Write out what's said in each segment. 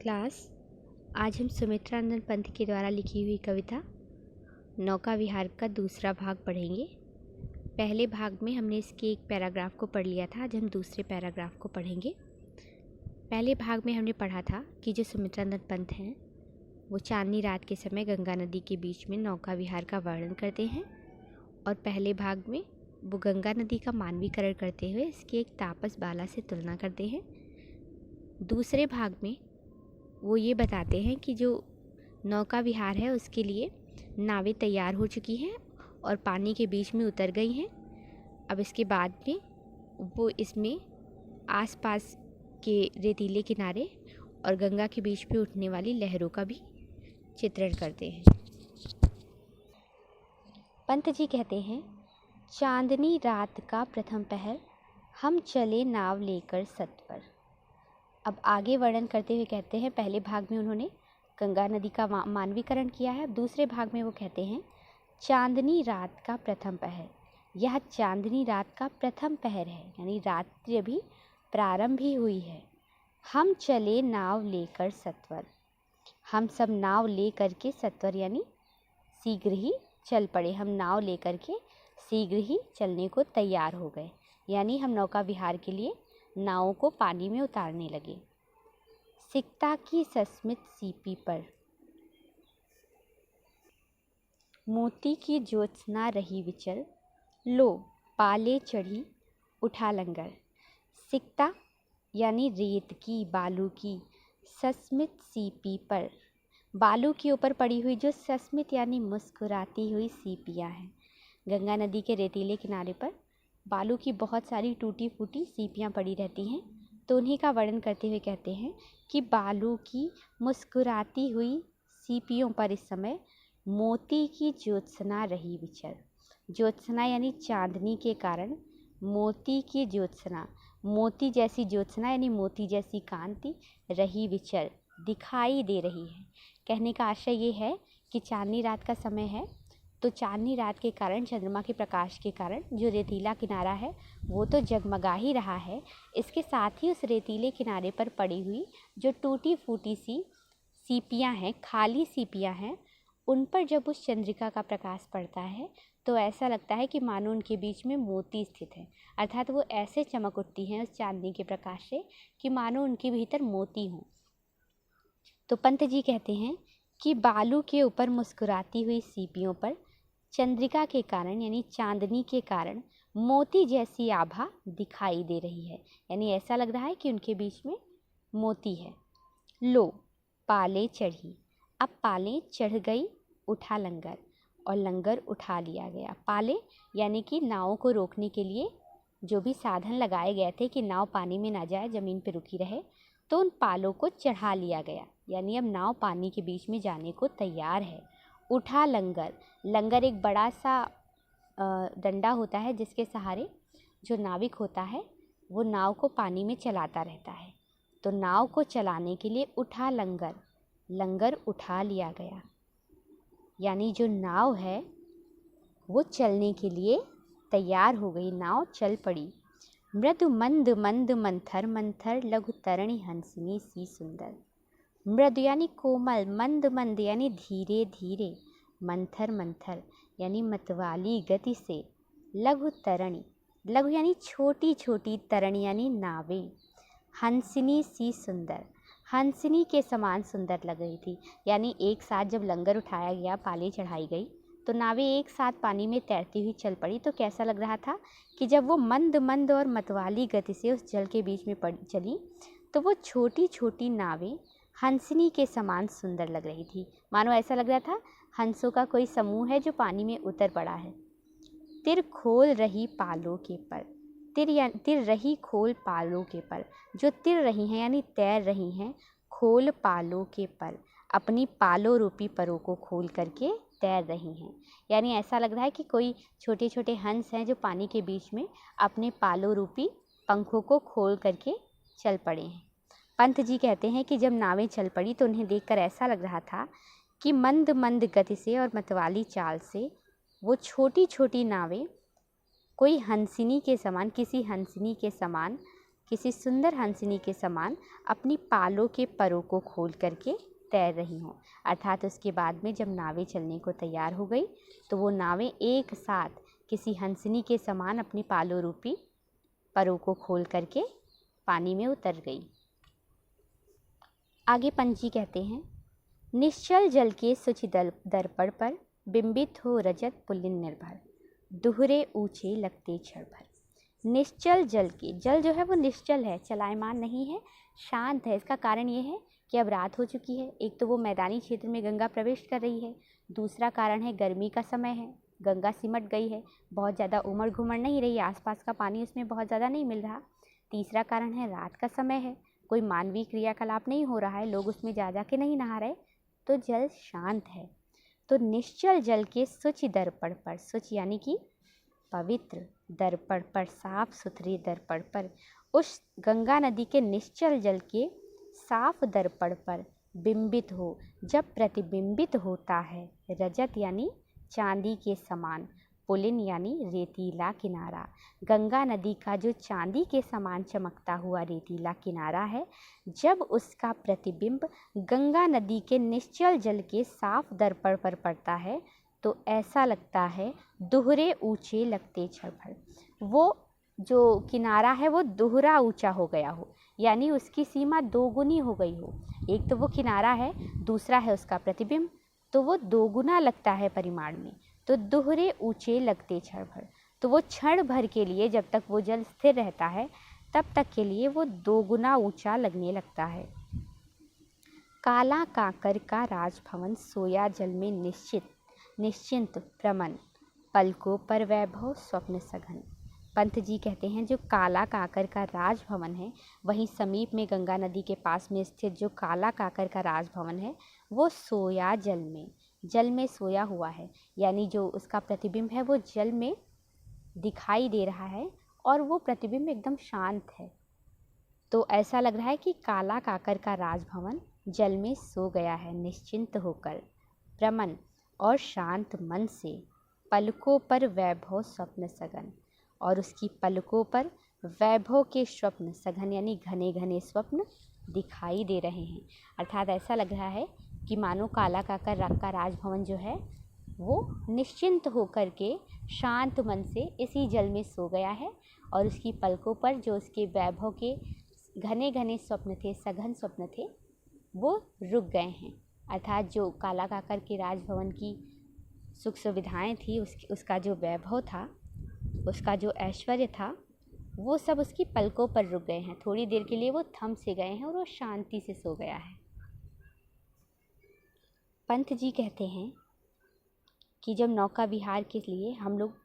Class, आज हम सुमित्रा नंदन पंत के द्वारा लिखी हुई कविता नौका विहार का दूसरा भाग पढ़ेंगे। पहले भाग में हमने इसके एक पैराग्राफ को पढ़ लिया था। आज हम दूसरे पैराग्राफ को पढ़ेंगे। पहले भाग में हमने पढ़ा था कि जो सुमित्रा नंदन पंत हैं वो चांदनी रात के समय गंगा नदी के बीच में नौका विहार का वर्णन करते हैं और पहले भाग में वो गंगा नदी का मानवीकरण करते हुए इसकी एक तापस बाला से तुलना करते हैं। दूसरे भाग में वो ये बताते हैं कि जो नौका विहार है उसके लिए नावें तैयार हो चुकी हैं और पानी के बीच में उतर गई हैं। अब इसके बाद में वो इसमें आसपास के रेतीले किनारे और गंगा के बीच में उठने वाली लहरों का भी चित्रण करते हैं। पंत जी कहते हैं, चांदनी रात का प्रथम पहर, हम चले नाव लेकर सत पर। अब आगे वर्णन करते हुए कहते हैं, पहले भाग में उन्होंने गंगा नदी का मानवीकरण किया है। दूसरे भाग में वो कहते हैं, चांदनी रात का प्रथम पहर, यह चांदनी रात का प्रथम पहर है, यानी रात्रि अभी प्रारंभ ही हुई है। हम चले नाव लेकर सत्वर, हम सब नाव ले करके सत्वर यानी शीघ्र ही चल पड़े। हम नाव लेकर के शीघ्र ही चलने को तैयार हो गए, यानी हम नौका विहार के लिए नावों को पानी में उतारने लगे। सिकता की सस्मित सीपी पर, मोती की ज्योत्सना रही विचल, लो पाले चढ़ी उठा लंगर। सिकता यानी रेत की, बालू की, सस्मित सीपी पर, बालू के ऊपर पड़ी हुई जो सस्मित यानी मुस्कुराती हुई सीपियाँ हैं। गंगा नदी के रेतीले किनारे पर बालू की बहुत सारी टूटी फूटी सीपियाँ पड़ी रहती हैं, तो उन्हीं का वर्णन करते हुए कहते हैं कि बालू की मुस्कुराती हुई सीपियों पर इस समय मोती की ज्योत्सना रही विचल। ज्योत्सना यानी चांदनी के कारण मोती की ज्योत्सना, मोती जैसी ज्योत्सना यानी मोती जैसी कांति रही विचल, दिखाई दे रही है। कहने का आशय ये है कि चांदनी रात का समय है, तो चांदनी रात के कारण, चंद्रमा के प्रकाश के कारण जो रेतीला किनारा है वो तो जगमगा ही रहा है, इसके साथ ही उस रेतीले किनारे पर पड़ी हुई जो टूटी फूटी सी सीपियाँ हैं, खाली सीपियाँ हैं, उन पर जब उस चंद्रिका का प्रकाश पड़ता है तो ऐसा लगता है कि मानो उनके बीच में मोती स्थित है, अर्थात वो ऐसे चमक उठती हैं उस चांदनी के प्रकाश से कि मानो उनके भीतर मोती हों। तो पंत जी कहते हैं कि बालू के ऊपर मुस्कुराती हुई सीपियों पर चंद्रिका के कारण यानी चांदनी के कारण मोती जैसी आभा दिखाई दे रही है, यानी ऐसा लग रहा है कि उनके बीच में मोती है। लो पाले चढ़ी, अब पाले चढ़ गई, उठा लंगर और लंगर उठा लिया गया। पाले यानी कि नावों को रोकने के लिए जो भी साधन लगाए गए थे कि नाव पानी में ना जाए, ज़मीन पर रुकी रहे, तो उन पालों को चढ़ा लिया गया, यानी अब नाव पानी के बीच में जाने को तैयार है। उठा लंगर, लंगर एक बड़ा सा डंडा होता है जिसके सहारे जो नाविक होता है वो नाव को पानी में चलाता रहता है, तो नाव को चलाने के लिए उठा लंगर, लंगर उठा लिया गया, यानी जो नाव है वो चलने के लिए तैयार हो गई, नाव चल पड़ी। मृदु मंद मंद मंथर मंथर, लघु तरणि हंसिनी सी सुंदर। मृदु यानी कोमल, मंद मंद यानी धीरे धीरे, मंथर मंथर यानी मतवाली गति से, लघु तरणि, लघु यानी छोटी छोटी, तरणि यानी नावें, हंसिनी सी सुंदर, हंसिनी के समान सुंदर लग रही थी, यानी एक साथ जब लंगर उठाया गया, पाले चढ़ाई गई, तो नावें एक साथ पानी में तैरती हुई चल पड़ी, तो कैसा लग रहा था कि जब वो मंद मंद और मतवाली गति से उस जल के बीच में चली तो वो छोटी छोटी नावें हंसिनी के समान सुंदर लग रही थी, मानो ऐसा लग रहा था हंसों का कोई समूह है जो पानी में उतर पड़ा है। तिर खोल रही पालों के पर, तिर रही खोल पालों के पर, जो तिर रही हैं यानी तैर रही हैं, खोल पालों के पर, अपनी पालों रूपी परों को खोल करके तैर रही हैं, यानी ऐसा लग रहा है कि कोई छोटे छोटे हंस हैं जो पानी के बीच में अपने पालों रूपी पंखों को खोल करके चल पड़े हैं। पंत जी कहते हैं कि जब नावें चल पड़ी तो उन्हें देखकर ऐसा लग रहा था कि मंद मंद गति से और मतवाली चाल से वो छोटी छोटी नावें कोई हंसिनी के समान, किसी हंसिनी के समान किसी सुंदर हंसिनी के समान अपनी पालों के परों को खोल करके तैर रही हों। अर्थात उसके बाद में जब नावें चलने को तैयार हो गई तो वो नावें एक साथ किसी हंसिनी के समान अपनी पालों रूपी परों को खोल करके पानी में उतर गई। आगे पंछी कहते हैं, निश्चल जल के सुचि दर्पण पर बिंबित हो रजत पुलिन निर्भर, दुहरे ऊंचे लगते क्षण भर। निश्चल जल के, जल जो है वो निश्चल है, चलायमान नहीं है, शांत है। इसका कारण ये है कि अब रात हो चुकी है। एक तो वो मैदानी क्षेत्र में गंगा प्रवेश कर रही है, दूसरा कारण है गर्मी का समय है, गंगा सिमट गई है, बहुत ज़्यादा उमड़ घुमड़ नहीं रही, आसपास का पानी उसमें बहुत ज़्यादा नहीं मिल रहा। तीसरा कारण है रात का समय है, कोई मानवीय क्रियाकलाप नहीं हो रहा है, लोग उसमें जा के नहीं नहा रहे, तो जल शांत है। तो निश्चल जल के सुचि दर्पण पर, सुचि यानी कि पवित्र, दर्पण पर, साफ सुथरे दर्पण पर, उस गंगा नदी के निश्चल जल के साफ दर्पण पर बिंबित हो, जब प्रतिबिंबित होता है रजत यानी चांदी के समान, पुलिन यानी रेतीला किनारा। गंगा नदी का जो चांदी के समान चमकता हुआ रेतीला किनारा है, जब उसका प्रतिबिंब गंगा नदी के निश्चल जल के साफ दर्पण पर पड़ता है तो ऐसा लगता है दोहरे ऊंचे लगते क्षण भर। वो जो किनारा है वो दोहरा ऊंचा हो गया हो, यानी उसकी सीमा दोगुनी हो गई हो। एक तो वो किनारा है, दूसरा है उसका प्रतिबिंब, तो वो दोगुना लगता है परिमाण में। तो दोहरे ऊंचे लगते क्षण भर, तो वो क्षण भर के लिए, जब तक वो जल स्थिर रहता है तब तक के लिए वो दोगुना ऊंचा लगने लगता है। काला काकर का राजभवन सोया जल में निश्चिंत प्रमन, पलकों पर वैभव स्वप्न सघन। पंत जी कहते हैं, जो काला काकर का राजभवन है, वहीं समीप में गंगा नदी के पास में स्थित जो काला काकर का राजभवन है वो सोया जल में सोया हुआ है, यानी जो उसका प्रतिबिंब है वो जल में दिखाई दे रहा है और वो प्रतिबिंब एकदम शांत है। तो ऐसा लग रहा है कि काला काकर का राजभवन जल में सो गया है निश्चिंत होकर, प्रमन और शांत मन से, पलकों पर वैभव स्वप्न सघन, और उसकी पलकों पर वैभव के स्वप्न, सघन यानी घने घने स्वप्न दिखाई दे रहे हैं। अर्थात ऐसा लग रहा है कि मानो काला काकर का राजभवन जो है वो निश्चिंत होकर के शांत मन से इसी जल में सो गया है और उसकी पलकों पर जो उसके वैभव के घने घने स्वप्न थे, सघन स्वप्न थे, वो रुक गए हैं। अर्थात जो काला काकर के राजभवन की सुख सुविधाएं थी, उसका जो वैभव था, उसका जो ऐश्वर्य था, वो सब उसकी पलकों पर रुक गए हैं। थोड़ी देर के लिए वो थम से गए हैं और वो शांति से सो गया है। पंत जी कहते हैं कि जब नौका विहार के लिए हम लोग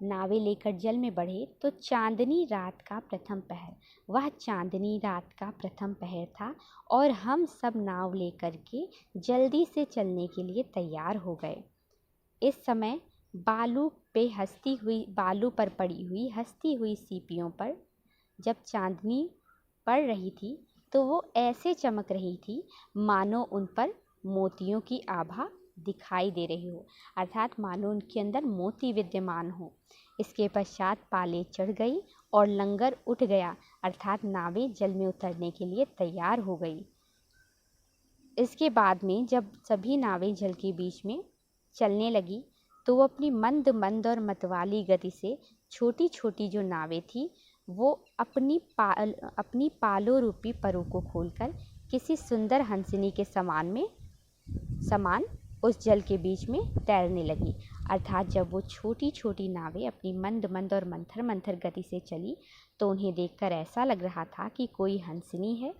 नावें लेकर जल में बढ़े तो चांदनी रात का प्रथम पहर, वह चांदनी रात का प्रथम पहर था और हम सब नाव लेकर के जल्दी से चलने के लिए तैयार हो गए। इस समय बालू पर पड़ी हुई हंसती हुई सीपियों पर जब चांदनी पड़ रही थी तो वो ऐसे चमक रही थी मानो उन पर मोतियों की आभा दिखाई दे रही हो, अर्थात मानो उनके अंदर मोती विद्यमान हो। इसके पश्चात पाले चढ़ गई और लंगर उठ गया, अर्थात नावें जल में उतरने के लिए तैयार हो गई। इसके बाद में जब सभी नावें जल के बीच में चलने लगी तो वो अपनी मंद और मतवाली गति से छोटी छोटी जो नावें थी वो अपनी पालों रूपी परों को खोलकर किसी सुंदर हंसिनी के समान उस जल के बीच में तैरने लगी। अर्थात जब वो छोटी छोटी नावें अपनी मंद और मंथर गति से चली तो उन्हें देखकर ऐसा लग रहा था कि कोई हंसिनी है,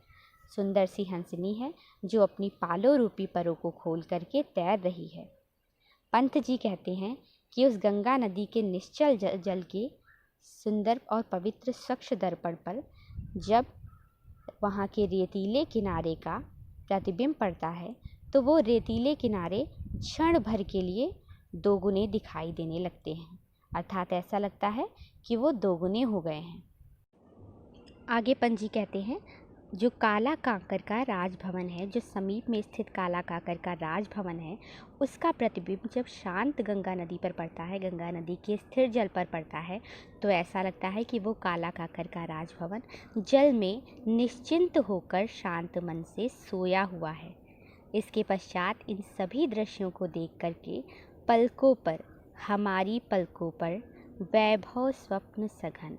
सुंदर सी हंसिनी है जो अपनी पालों रूपी परों को खोल करके तैर रही है। पंत जी कहते हैं कि उस गंगा नदी के निश्चल जल के सुंदर और पवित्र स्वच्छ दर्पण पर जब वहाँ के रेतीले किनारे का प्रतिबिंब पड़ता है तो वो रेतीले किनारे क्षण भर के लिए दोगुने दिखाई देने लगते हैं, अर्थात ऐसा लगता है कि वो दोगुने हो गए हैं। आगे पंत जी कहते हैं, जो काला कांकर का राजभवन है, जो समीप में स्थित काला कांकर का राजभवन है, उसका प्रतिबिंब जब शांत गंगा नदी पर पड़ता है, गंगा नदी के स्थिर जल पर पड़ता है, तो ऐसा लगता है कि वो काला कांकर का राजभवन जल में निश्चिंत होकर शांत मन से सोया हुआ है। इसके पश्चात इन सभी दृश्यों को देख करके पलकों पर, हमारी पलकों पर वैभव स्वप्न सघन,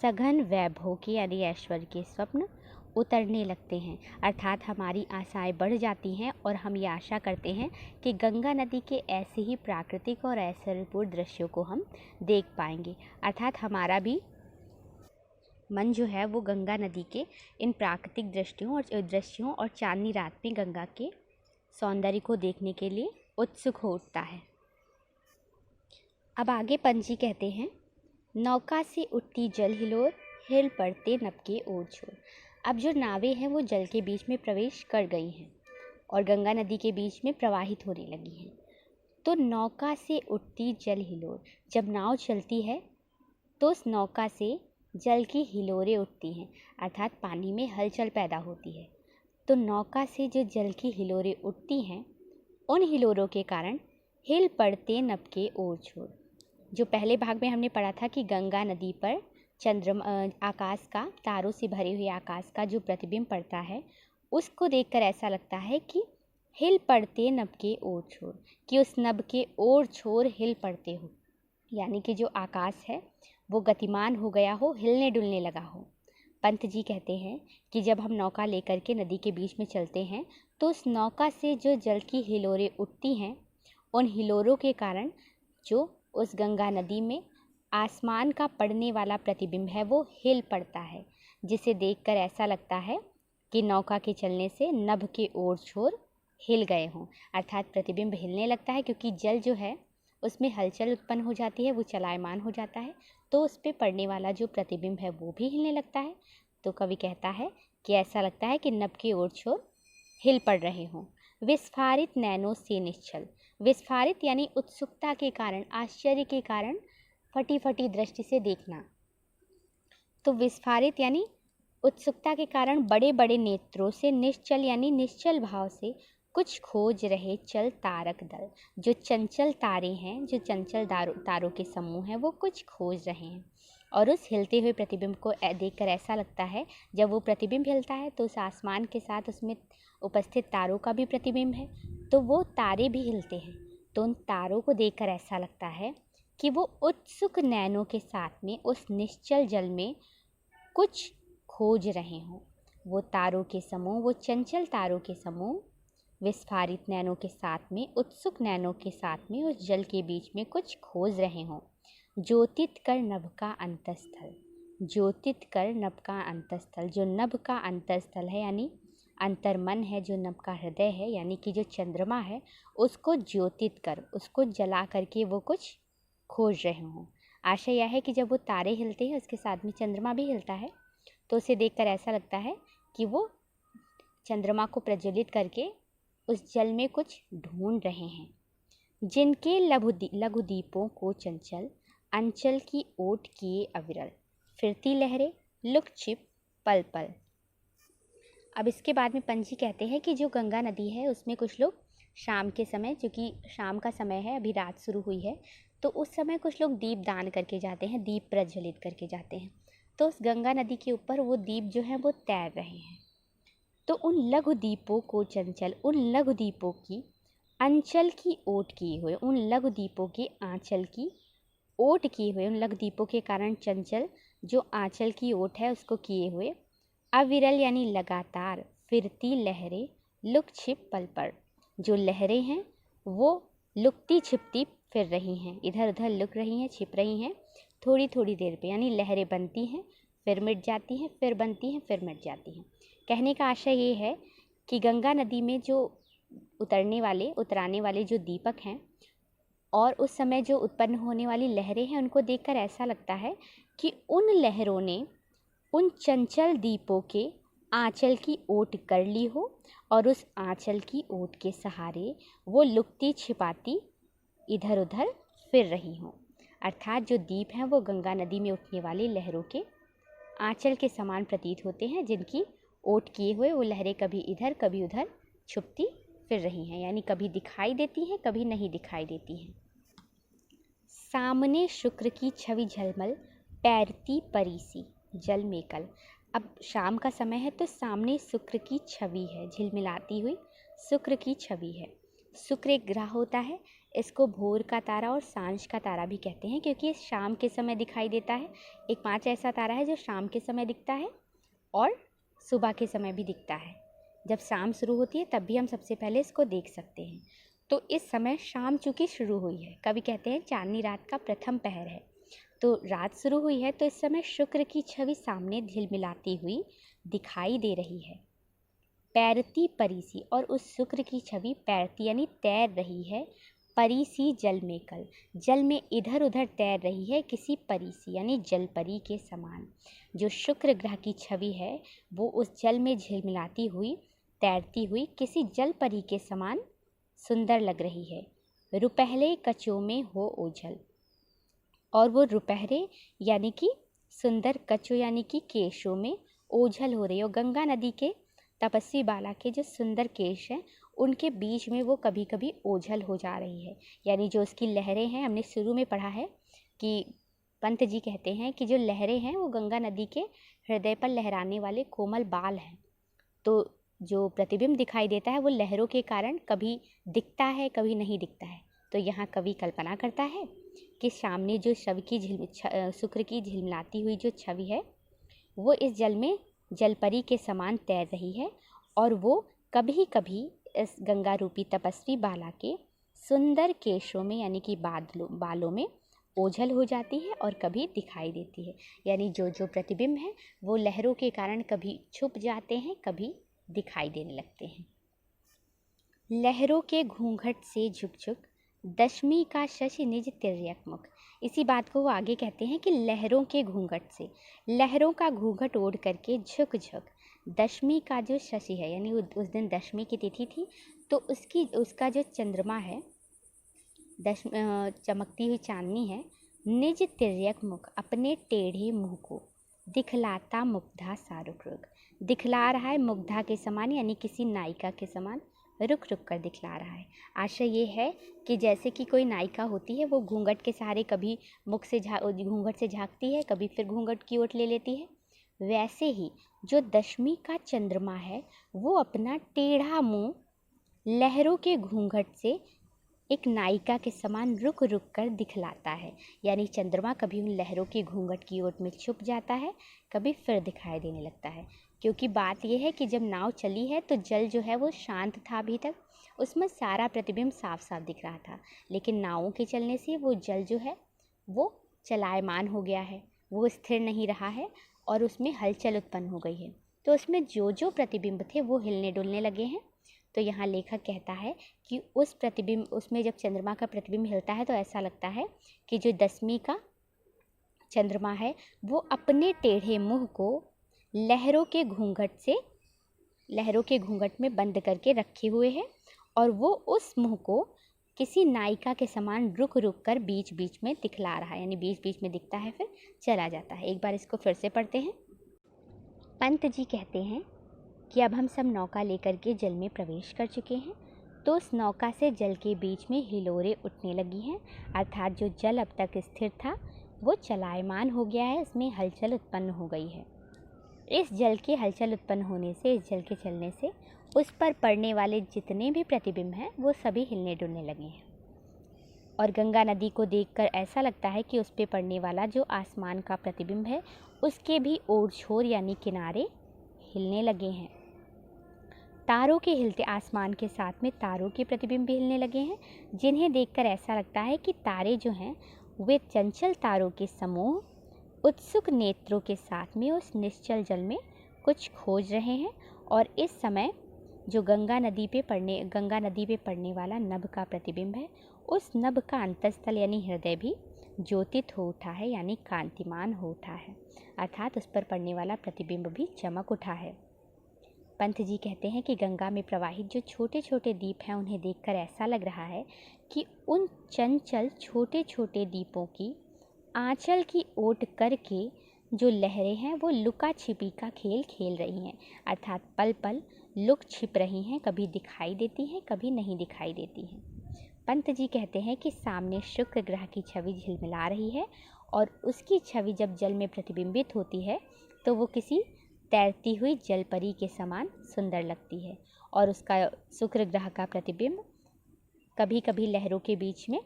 सघन वैभव के यानी ऐश्वर्य के स्वप्न उतरने लगते हैं। अर्थात हमारी आशाएं बढ़ जाती हैं और हम ये आशा करते हैं कि गंगा नदी के ऐसे ही प्राकृतिक और ऐश्वर्यपूर्ण दृश्यों को हम देख पाएंगे। अर्थात हमारा भी मन जो है वो गंगा नदी के इन प्राकृतिक दृश्यों और चांदनी रात में गंगा के सौंदर्य को देखने के लिए उत्सुक हो उठता है। अब आगे पंछी कहते हैं, नौका से उठती जल हिलोर, हिल पड़ते नभ के ओर छोर। अब जो नावें हैं वो जल के बीच में प्रवेश कर गई हैं और गंगा नदी के बीच में प्रवाहित होने लगी हैं। तो नौका से उठती जल हिलोर, जब नाव चलती है तो उस नौका से जल की हिलोरें उठती हैं, अर्थात पानी में हलचल पैदा होती है। तो नौका से जो जल की हिलोरें उठती हैं, उन हिलोरों के कारण हिल पड़ते नभ के ओर छोर। जो पहले भाग में हमने पढ़ा था कि गंगा नदी पर आकाश का, तारों से भरे हुए आकाश का जो प्रतिबिंब पड़ता है, उसको देखकर ऐसा लगता है कि हिल पड़ते नभ के ओर छोर, कि उस नभ के ओर छोर हिल पड़ते हो, यानी कि जो आकाश है वो गतिमान हो गया हो, हिलने डुलने लगा हो। पंत जी कहते हैं कि जब हम नौका लेकर के नदी के बीच में चलते हैं तो उस नौका से जो जल की हिलोरें उठती हैं, उन हिलोरों के कारण जो उस गंगा नदी में आसमान का पड़ने वाला प्रतिबिंब है वो हिल पड़ता है, जिसे देखकर ऐसा लगता है कि नौका के चलने से नभ के ओर छोर हिल गए हों। अर्थात प्रतिबिंब हिलने लगता है, क्योंकि जल जो है उसमें हलचल उत्पन्न हो जाती है, वो चलायमान हो जाता है, तो उस पर पड़ने वाला जो प्रतिबिंब है वो भी हिलने लगता है। तो कवि कहता है कि ऐसा लगता है कि नभ के ओर छोर हिल पड़ रहे हों। विस्फारित नैनों से निश्चल, विस्फारित यानी उत्सुकता के कारण, आश्चर्य के कारण फटी फटी दृष्टि से देखना। तो विस्फारित यानी उत्सुकता के कारण बड़े बड़े नेत्रों से, निश्चल यानी निश्चल भाव से कुछ खोज रहे चल तारक दल। जो चंचल तारे हैं, जो चंचल तारों के समूह हैं, वो कुछ खोज रहे हैं। और उस हिलते हुए प्रतिबिंब को देखकर ऐसा लगता है, जब वो प्रतिबिंब हिलता है तो उस आसमान के साथ उसमें उपस्थित तारों का भी प्रतिबिंब है, तो वो तारे भी हिलते हैं। तो उन तारों को देखकर ऐसा लगता है कि वो उत्सुक नैनों के साथ में उस निश्चल जल में कुछ खोज रहे हों। वो तारों के समूह, वो चंचल तारों के समूह विस्फारित नैनों के साथ में, उत्सुक नैनों के साथ में उस जल के बीच में कुछ खोज रहे हों। ज्योतित कर नभ का अंतस्थल, ज्योतित कर नभ का अंतस्थल, जो नभ का अंतस्थल है यानी अंतर्मन है, जो नभ का हृदय है यानी कि जो चंद्रमा है, उसको ज्योतित कर, उसको जला करके वो कुछ खोज रहे हों। आशा यह है कि जब वो तारे हिलते हैं उसके साथ में चंद्रमा भी हिलता है, तो उसे देखकर ऐसा लगता है कि वो चंद्रमा को प्रज्वलित करके उस जल में कुछ ढूंढ रहे हैं। जिनके लघु दीपों को चंचल, अंचल की ओट किए अविरल, फिरती लहरें लुक छिप पल पल। अब इसके बाद में पंछी कहते हैं कि जो गंगा नदी है उसमें कुछ लोग शाम के समय, क्योंकि शाम का समय है, अभी रात शुरू हुई है, तो उस समय कुछ लोग दीप दान करके जाते हैं, दीप प्रज्वलित करके जाते हैं। तो उस गंगा नदी के ऊपर वो दीप जो हैं वो तैर रहे हैं। तो उन लघु दीपों को चंचल, उन लघु दीपों की अंचल की ओट किए हुए, उन लघु दीपों की आंचल की ओट किए हुए, उन लघु दीपों के कारण चंचल जो आंचल की ओट है उसको किए हुए, अविरल यानी लगातार, फिरती लहरें लुक छिप पल पर, जो लहरें हैं वो लुकती छिपती फिर रही हैं, इधर उधर लुक रही हैं, छिप रही हैं थोड़ी थोड़ी देर पे, यानी लहरें बनती हैं फिर मिट जाती हैं, फिर बनती हैं फिर मिट जाती हैं। कहने का आशय ये है कि गंगा नदी में जो उतराने वाले जो दीपक हैं और उस समय जो उत्पन्न होने वाली लहरें हैं, उनको देखकर ऐसा लगता है कि उन लहरों ने उन चंचल दीपों के आंचल की ओट कर ली हो और उस आंचल की ओट के सहारे वो लुकती छिपाती इधर उधर फिर रही हों। अर्थात जो दीप हैं वो गंगा नदी में उठने वाली लहरों के आंचल के समान प्रतीत होते हैं, जिनकी ओट किए हुए वो लहरें कभी इधर कभी उधर छुपती फिर रही हैं, यानी कभी दिखाई देती हैं कभी नहीं दिखाई देती हैं। सामने शुक्र की छवि झलमल, तैरती परी सी जल में कल। अब शाम का समय है तो सामने शुक्र की छवि है, झिलमिलाती हुई शुक्र की छवि है। शुक्र एक ग्रह होता है, इसको भोर का तारा और सांझ का तारा भी कहते हैं क्योंकि ये शाम के समय दिखाई देता है। एक 5 ऐसा तारा है जो शाम के समय दिखता है और सुबह के समय भी दिखता है। जब शाम शुरू होती है तब भी हम सबसे पहले इसको देख सकते हैं। तो इस समय शाम चूँकि शुरू हुई है, कभी कहते हैं चांदनी रात का प्रथम पहर है, तो रात शुरू हुई है, तो इस समय शुक्र की छवि सामने झिलमिलाती हुई दिखाई दे रही है। तैरती परी सी, और उस शुक्र की छवि तैरती यानी तैर रही है, परी सी जल में कल, जल में इधर उधर तैर रही है किसी परी सी यानी जल परी के समान। जो शुक्र ग्रह की छवि है वो उस जल में झिलमिलाती हुई तैरती हुई किसी जल परी के समान सुंदर लग रही है। रुपहले कचों में हो ओझल, और वो रुपहरे यानी कि सुंदर, कचों यानी कि केशों में ओझल हो रही है। और गंगा नदी के तपस्वी बाला के जो सुंदर केश हैं उनके बीच में वो कभी कभी ओझल हो जा रही है, यानी जो उसकी लहरें हैं। हमने शुरू में पढ़ा है कि पंत जी कहते हैं कि जो लहरें हैं वो गंगा नदी के हृदय पर लहराने वाले कोमल बाल हैं। तो जो प्रतिबिंब दिखाई देता है वो लहरों के कारण कभी दिखता है कभी नहीं दिखता है। तो यहाँ कवि कल्पना करता है कि सामने जो शुक्र की झिलमिलाती हुई जो छवि है वो इस जल में जलपरी के समान तैर रही है, और वो कभी कभी इस गंगा रूपी तपस्वी बाला के सुंदर केशों में यानी कि बालों में ओझल हो जाती है और कभी दिखाई देती है। यानी जो जो प्रतिबिंब है वो लहरों के कारण कभी छुप जाते हैं कभी दिखाई देने लगते हैं। लहरों के घूंघट से झुक झुक, दशमी का शशि निज तिर्यक मुख। इसी बात को वो आगे कहते हैं कि लहरों के घूंघट से, लहरों का घूंघट ओढ़ करके झुक झुक, दशमी का जो शशि है यानी उस दिन दशमी की तिथि थी, तो उसका जो चंद्रमा है, चमकती हुई चांदनी है, निज तिर्यक मुख, अपने टेढ़े मुँह को दिखलाता मुग्धा सा रुक रुक, दिखला रहा है मुग्धा के समान यानी किसी नायिका के समान रुक रुक कर दिखला रहा है। आशा ये है कि जैसे कि कोई नायिका होती है वो घूंघट के सहारे कभी मुख से घूंघट से झांकती है, कभी फिर घूंघट की ओट ले लेती है, वैसे ही जो दशमी का चंद्रमा है वो अपना टेढ़ा मुंह लहरों के घूंघट से एक नायिका के समान रुक रुक कर दिखलाता है। यानी चंद्रमा कभी उन लहरों की घूंघट की ओट में छुप जाता है, कभी फिर दिखाई देने लगता है। क्योंकि बात यह है कि जब नाव चली है तो जल जो है वो शांत था अभी तक, उसमें सारा प्रतिबिंब साफ साफ दिख रहा था, लेकिन नावों के चलने से वो जल जो है वो चलायमान हो गया है, वो स्थिर नहीं रहा है और उसमें हलचल उत्पन्न हो गई है। तो उसमें जो जो प्रतिबिंब थे वो हिलने डुलने लगे हैं। तो यहाँ लेखक कहता है कि उस प्रतिबिंब, उसमें जब चंद्रमा का प्रतिबिंब हिलता है तो ऐसा लगता है कि जो दशमी का चंद्रमा है वो अपने टेढ़े मुंह को लहरों के घूंघट में बंद करके रखे हुए है, और वो उस मुंह को किसी नायिका के समान रुक रुक कर बीच बीच में दिखला रहा है, यानी बीच बीच में दिखता है फिर चला जाता है। एक बार इसको फिर से पढ़ते हैं। पंत जी कहते हैं कि अब हम सब नौका लेकर के जल में प्रवेश कर चुके हैं, तो उस नौका से जल के बीच में हिलोरें उठने लगी हैं, अर्थात जो जल अब तक स्थिर था वो चलायमान हो गया है, इसमें हलचल उत्पन्न हो गई है। इस जल के हलचल उत्पन्न होने से, इस जल के चलने से उस पर पड़ने वाले जितने भी प्रतिबिंब हैं वो सभी हिलने डुलने लगे हैं, और गंगा नदी को देखकर ऐसा लगता है कि उस पर पड़ने वाला जो आसमान का प्रतिबिंब है उसके भी ओर छोर यानी किनारे हिलने लगे हैं। तारों के हिलते आसमान के साथ में तारों के प्रतिबिंब भी हिलने लगे हैं, जिन्हें देखकर ऐसा लगता है कि तारे जो हैं वे चंचल तारों के समूह उत्सुक नेत्रों के साथ में उस निश्चल जल में कुछ खोज रहे हैं। और इस समय जो गंगा नदी पे पड़ने वाला नभ का प्रतिबिंब है, उस नभ का अंतस्थल यानी हृदय भी ज्योतित हो उठा है, यानी कांतिमान हो उठा है, अर्थात उस पर पड़ने वाला प्रतिबिंब भी चमक उठा है। पंत जी कहते हैं कि गंगा में प्रवाहित जो छोटे छोटे दीप हैं उन्हें देखकर ऐसा लग रहा है कि उन चंचल छोटे छोटे दीपों की आंचल की ओट करके जो लहरें हैं वो लुका छिपी का खेल खेल रही हैं, अर्थात पल पल लुक छिप रही हैं, कभी दिखाई देती हैं कभी नहीं दिखाई देती हैं। पंत जी कहते हैं कि सामने शुक्र ग्रह की छवि झिलमिला रही है और उसकी छवि जब जल में प्रतिबिंबित होती है तो वो किसी तैरती हुई जलपरी के समान सुंदर लगती है, और उसका शुक्र ग्रह का प्रतिबिंब कभी कभी लहरों के बीच में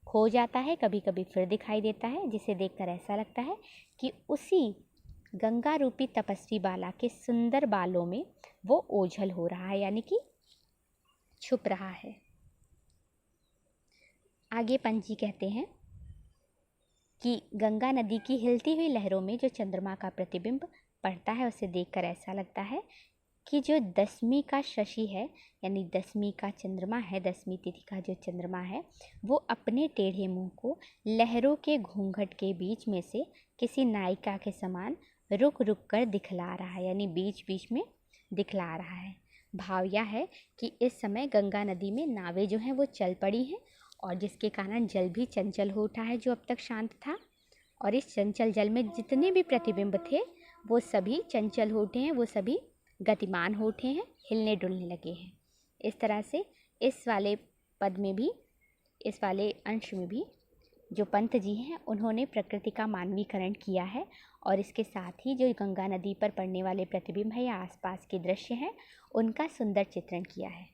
खो जाता है, कभी कभी फिर दिखाई देता है, जिसे देखकर ऐसा लगता है कि उसी गंगा रूपी तपस्वी बाला के सुंदर बालों में वो ओझल हो रहा है, यानी कि छुप रहा है। आगे पंत जी कहते हैं कि गंगा नदी की हिलती हुई लहरों में जो चंद्रमा का प्रतिबिंब पड़ता है उसे देखकर ऐसा लगता है कि जो दसवीं का शशि है, यानी दसवीं का चंद्रमा है, दसवीं तिथि का जो चंद्रमा है, वो अपने टेढ़े मुंह को लहरों के घूंघट के बीच में से किसी नायिका के समान रुक रुक कर दिखला रहा है, यानी बीच बीच में दिखला रहा है। भाव यह है कि इस समय गंगा नदी में नावें जो हैं वो चल पड़ी हैं, और जिसके कारण जल भी चंचल हो उठा है जो अब तक शांत था, और इस चंचल जल में जितने भी प्रतिबिंब थे वो सभी चंचल हो उठे हैं, वो सभी गतिमान हो उठे हैं, हिलने डुलने लगे हैं। इस तरह से इस वाले पद में भी, इस वाले अंश में भी जो पंत जी हैं उन्होंने प्रकृति का मानवीकरण किया है, और इसके साथ ही जो गंगा नदी पर पड़ने वाले प्रतिबिंब है या आसपास के दृश्य हैं उनका सुंदर चित्रण किया है।